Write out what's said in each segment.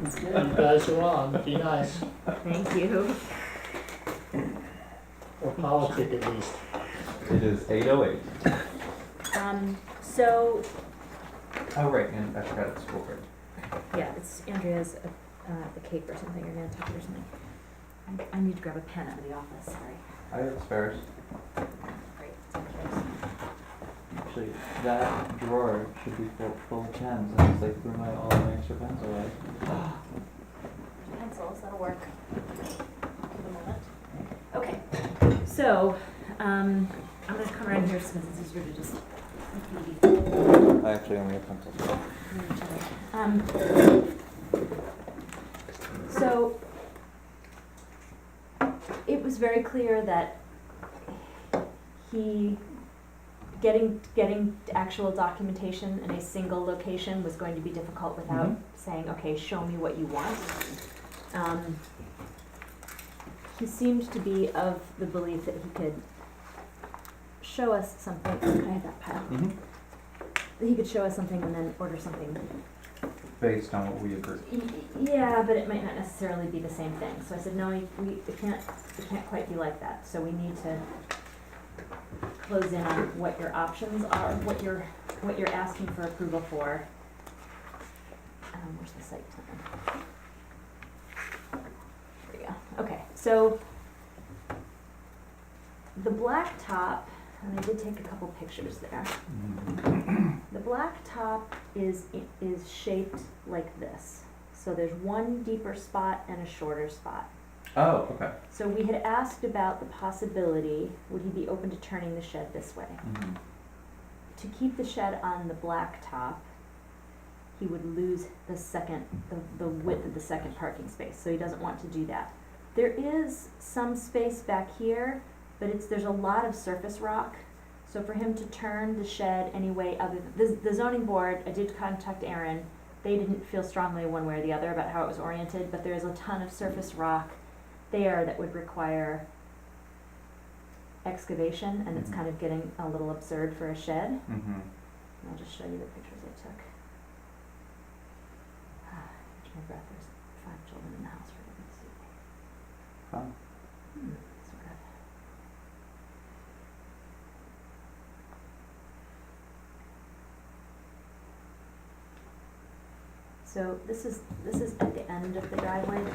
You guys are on, be nice, Thank you. or politic at least. It is 8:08. So, Oh, right, and I forgot it's school break. yeah, it's Andrea's, the cake or something, or Nantucket or something. I need to grab a pen out of the office, sorry. I have spares. Great, it's upstairs. Actually, that drawer should be full of pens, and it's like threw all my extra pens away. Pencils, that'll work for the moment. Okay, so, I'm gonna come around here since it's easier to just. I actually only have pencils. So, it was very clear that getting actual documentation in a single location was going to be difficult without saying, okay, show me what you want. He seemed to be of the belief that he could show us something. I had that pile. That he could show us something and then order something. Based on what we agreed. Yeah, but it might not necessarily be the same thing. So I said, no, it can't quite be like that. So we need to close in on what your options are, what you're asking for approval for. Where's the site plan? There we go. Okay, so the black top, and I did take a couple pictures there. The black top is shaped like this. So there's one deeper spot and a shorter spot. Oh, okay. So we had asked about the possibility, would he be open to turning the shed this way? To keep the shed on the black top, he would lose the width of the second parking space, so he doesn't want to do that. There is some space back here, but there's a lot of surface rock. So for him to turn the shed any way other than, the zoning board, I did contact Aaron, they didn't feel strongly one way or the other about how it was oriented, but there is a ton of surface rock there that would require excavation, and it's kind of getting a little absurd for a shed. I'll just show you the pictures I took. Catch my breath, there's 5 children in the house, for goodness sake. Fun. Sort of. So this is at the end of the driveway. The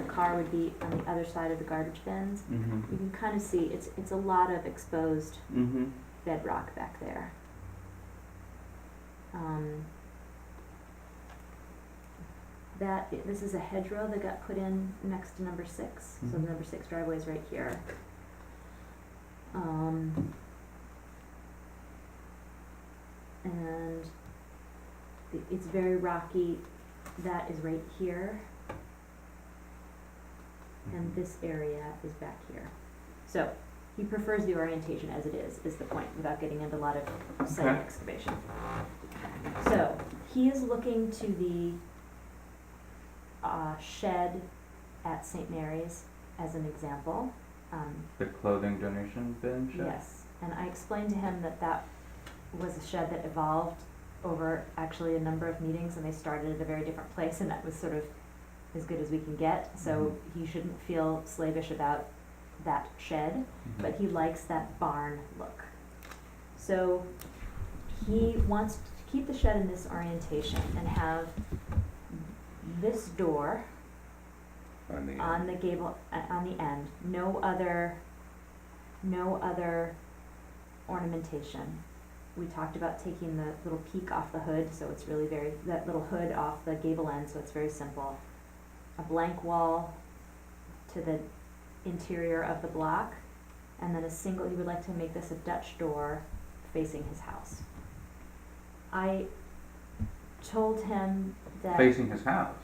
car would be on the other side of the garbage bins. You can kind of see it's a lot of exposed bedrock back there. This is a hedgerow that got put in next to number 6. So the number 6 driveway is right here. And it's very rocky. That is right here. And this area is back here. So he prefers the orientation as it is the point, without getting into a lot of site excavation. So he is looking to the shed at St. Mary's as an example. The clothing donation bin shed? Yes, and I explained to him that was a shed that evolved over actually a number of meetings, and they started at a very different place, and that was sort of as good as we can get. So he shouldn't feel slavish about that shed, but he likes that barn look. So he wants to keep the shed in this orientation and have this door on the gable, on the end, no other ornamentation. We talked about taking the little peak off the hood, so it's really that little hood off the gable end, so it's very simple. A blank wall to the interior of the block, and then he would like to make this a Dutch door facing his house. I told him that. Facing his house?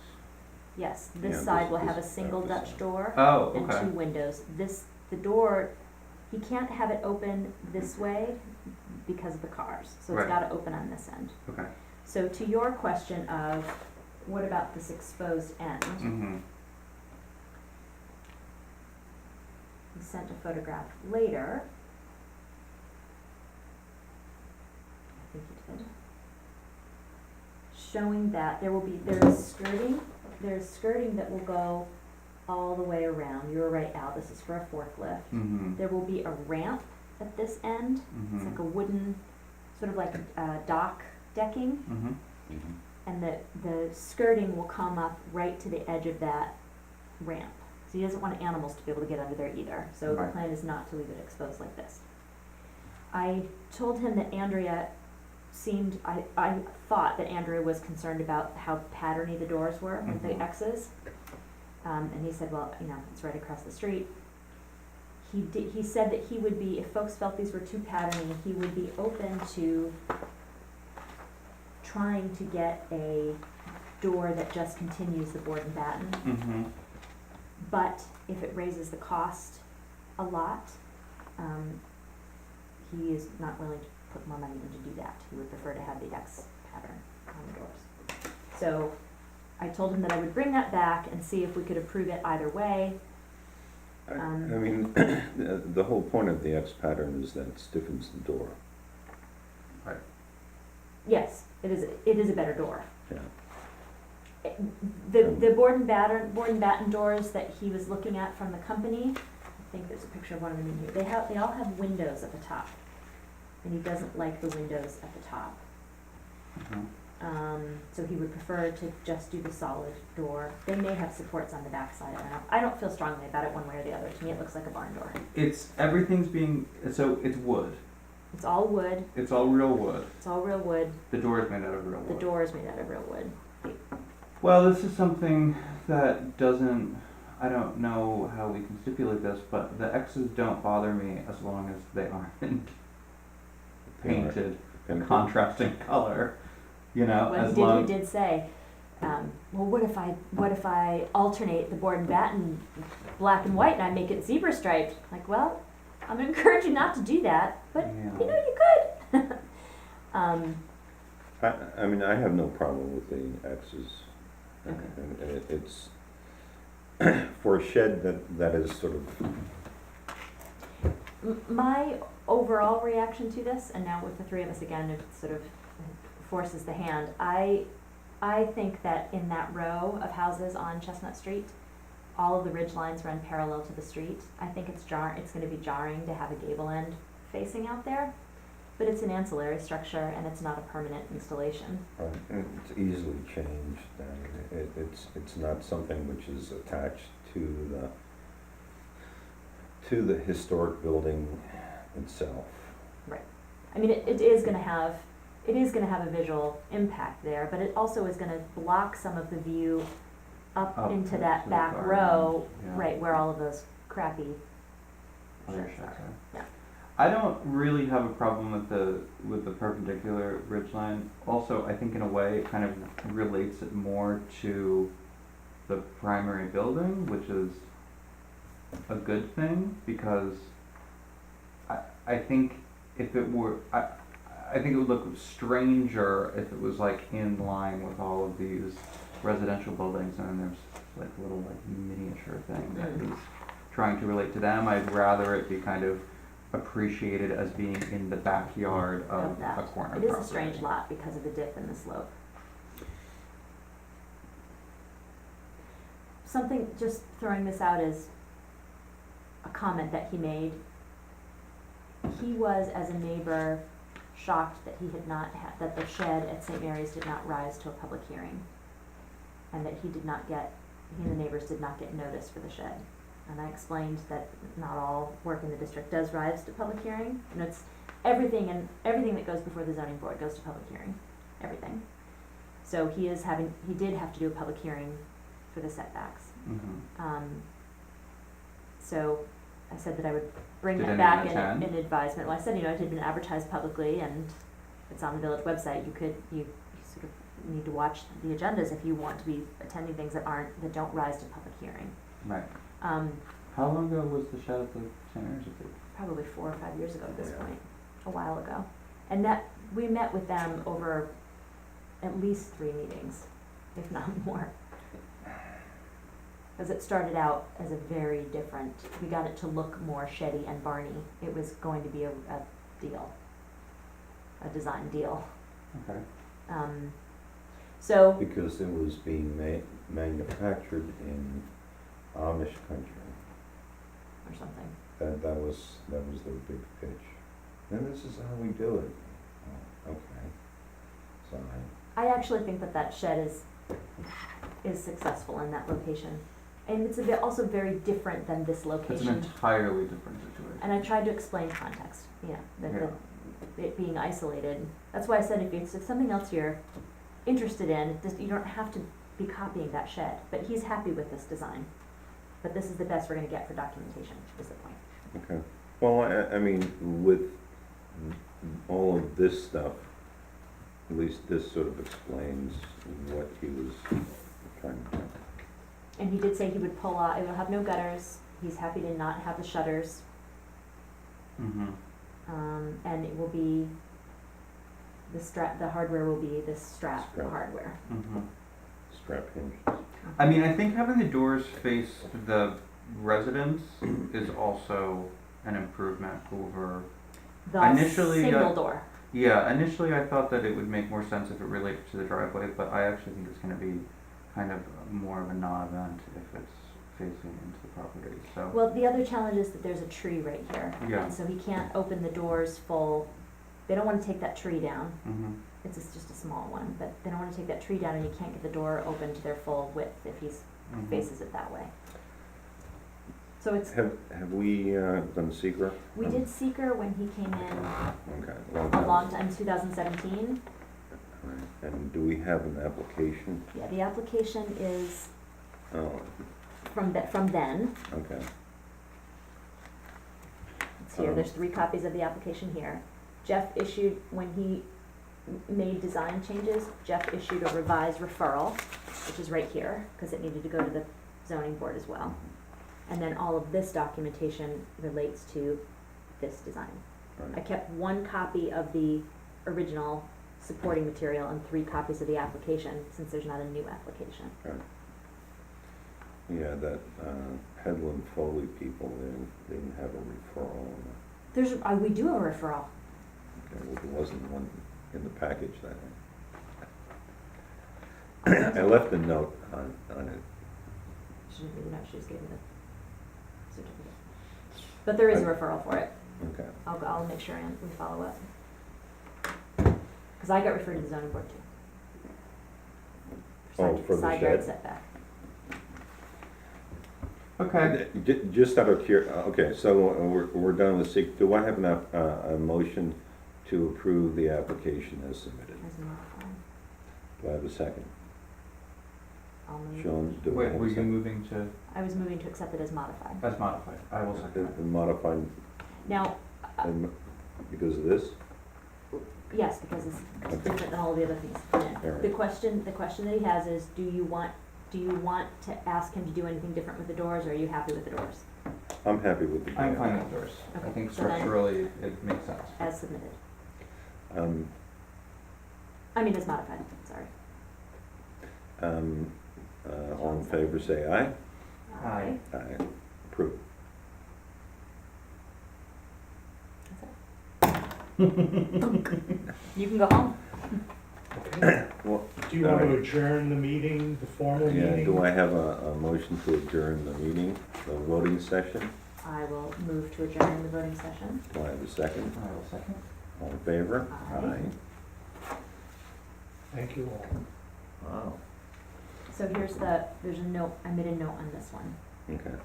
Yes, this side will have a single Dutch door and 2 windows. The door, he can't have it open this way because of the cars, so it's gotta open on this end. Okay. So to your question of, what about this exposed end? He sent a photograph later. I think he did. Showing that there is skirting there's skirting that will go all the way around. You were right, Al, this is for a forklift. Mm-hmm. There will be a ramp at this end. It's like a wooden, sort of like dock decking. Mm-hmm. And the skirting will come up right to the edge of that ramp. So he doesn't want animals to be able to get under there either. So the Right. plan is not to leave it exposed like this. I told him that Andrea seemed, I thought that Andrea was concerned about how patterny the doors were with the Mhm. X's. And he said, well, you know, it's right across the street. He said that he would be, if folks felt these were too patterny, he would be open to trying to get a door that just continues the board and batten. Mm-hmm. But if it raises the cost a lot, he is not willing to put more money in to do that. He would prefer to have the X pattern on the doors. So I told him that I would bring that back and see if we could approve it either way. I mean, the whole point of the X pattern is that it stiffens the door. Yes, it is a better door. Yeah. The board and batten doors that he was looking at from the company, I think there's a picture of one of them in here. They all have windows at the top, and he doesn't like the windows at the top. Mm-hmm. So he would prefer to just do the solid door. They may have supports on the backside. I don't know. I don't feel strongly about it one way or the other. To me, it looks like a barn door. Everything's being, so it's wood. It's all wood. It's all real wood. It's all real wood. The door is made out of real The wood. door is made out of real wood. Well, this is something that doesn't, I don't know how we can stipulate this, but the X's don't bother me as long as they aren't painted a And contrasting color, you know, Well, as he long. did say, well, what if I alternate the board and batten black and white and I make it zebra striped? Like, well, I'm gonna encourage you not to do that, but Yeah. you know you could. I mean, I have no problem with the X's. Okay. And it's, for a shed that is sort of, My overall reaction to this, and now with the three of us again, it sort of forces the hand. I think that in that row of houses on Chestnut Street, all of the ridge lines run parallel to the street. I think it's going to be jarring to have a gable end facing out there, but it's an ancillary structure and it's not a permanent installation. and it's easily changed, and it's not something which is attached to the historic building itself. I mean, it is gonna have a visual impact there, but it also is gonna block some of the view up Up into to that the back garden, row, yeah. right, where all of those crappy Other sheds sheds are. are. Yeah. I don't really have a problem with the perpendicular ridge line. Also, I think in a way it kind of relates it more to the primary building, which is a good thing, because I think if it were, I think it would look stranger if it was like in line with all of these residential buildings, and then there's like a little like miniature thing that Mhm. is trying to relate to them. I'd rather it be kind of appreciated as being in the backyard of that. a corner It is a property. strange lot because of the dip in the slope. Something, just throwing this out as a comment that he made. He was, as a neighbor, shocked that he had not had, that the shed at St. Mary's did not rise to a public hearing. And that he and the neighbors did not get notice for the shed. And I explained that not all work in the district does rise to public hearing. And it's everything that goes before the zoning board goes to public hearing, everything. So he did have to do a public hearing for the setbacks. Mhm. So I said that I would bring Did that back anyone attend? in advisement. Well, I said, it had been advertised publicly and it's on the village website. You sort of need to watch the agendas if you want to be attending things that don't rise to public hearing. Right. Um, How long ago was the shed at the St. Mary's? probably 4 or 5 years ago at this Yeah. point, a while ago. And that, we met with them over at least 3 meetings, if not more. Because it started out as a very different, we got it to look more sheddy and barny. It was going to be a deal, a design deal. Okay. So, Because it was being manufactured in Amish country. or something. That was their big pitch. And this is how we do it. Oh, okay. Sorry. I actually think that that shed is successful in that location. And it's a bit also very different than this It's an location. entirely different situation. And I tried to explain context, that Yeah. it being isolated. That's why I said if it's something else you're interested in, you don't have to be copying that shed. But he's happy with this design. But this is the best we're gonna get for documentation, is the point. Okay. Well, I mean, with all of this stuff, at least this sort of explains what he was trying to do. And he did say he would pull out, it will have no gutters, he's happy to not have the shutters, Mm-hmm. and it will be, the hardware will be this strap Strap. hardware. Mm-hmm. Strap hinge. I mean, I think having the doors face the residence is also an improvement over. The Initially, single door, Yeah, initially I thought that it would make more sense if it related to the driveway, but I actually think it's going to be kind of more of a non-event if it's facing into the property. So. well, the other challenge is that there's a tree right here. Yeah. And so he can't open the doors full, they don't wanna take that tree down, Mm-hmm. it's just a small one, but they don't wanna take that tree down and you can't get the door open to their full width if he Mm-hmm. faces it that way. So it's, Have we done secret? we did seeker when he came in Okay. a long time, 2017. Right. And do we have an application? Yeah, the application is Oh, from then. okay. It's here, there's 3 copies of the application here. Jeff issued, when he made design changes, Jeff issued a revised referral, which is right here, because it needed to go to the zoning board as well. And then all of this documentation relates to this design. I Right. kept 1 copy of the original supporting material and 3 copies of the application, since there's not a new application. Yeah, that Headland Foley people, they didn't have a referral. There's, we do have a referral. Okay, well, there wasn't one in the package that I. I left a note on it. She didn't really know, she just gave me the certificate. But there is a referral for it. Okay. I'll make sure and we follow up. Cause I got referred to the zoning board too. Oh, for the Side yard shed? setback. Okay. Just out of okay, so we're done with do I have a motion to approve the application as submitted? As modified. Do I have a second? I'll move. Sean, do I Wait, have were a you second? moving to I was moving to accept it as modified. as modified? I will second it. The modified, Now, because of this? yes, because it's Okay. different than all the other things that come in. All right. The question that he has is, do you want to ask him to do anything different with the doors, or are you happy with the doors I'm happy with the. I'm fine with doors. I Okay, think so then- structurally it makes sense. as submitted? Um, As modified, sorry. all in favor, say aye. Aye. Aye. Approved. That's it. You can go home. Well, Do you want to adjourn the meeting, the formal meeting? yeah, do I have a motion to adjourn the meeting, the voting session? I will move to adjourn the voting session. Do I have a second? I will second. All in favor? Aye. Thank you all. Wow. So there's a note, I made a note on this one. Okay.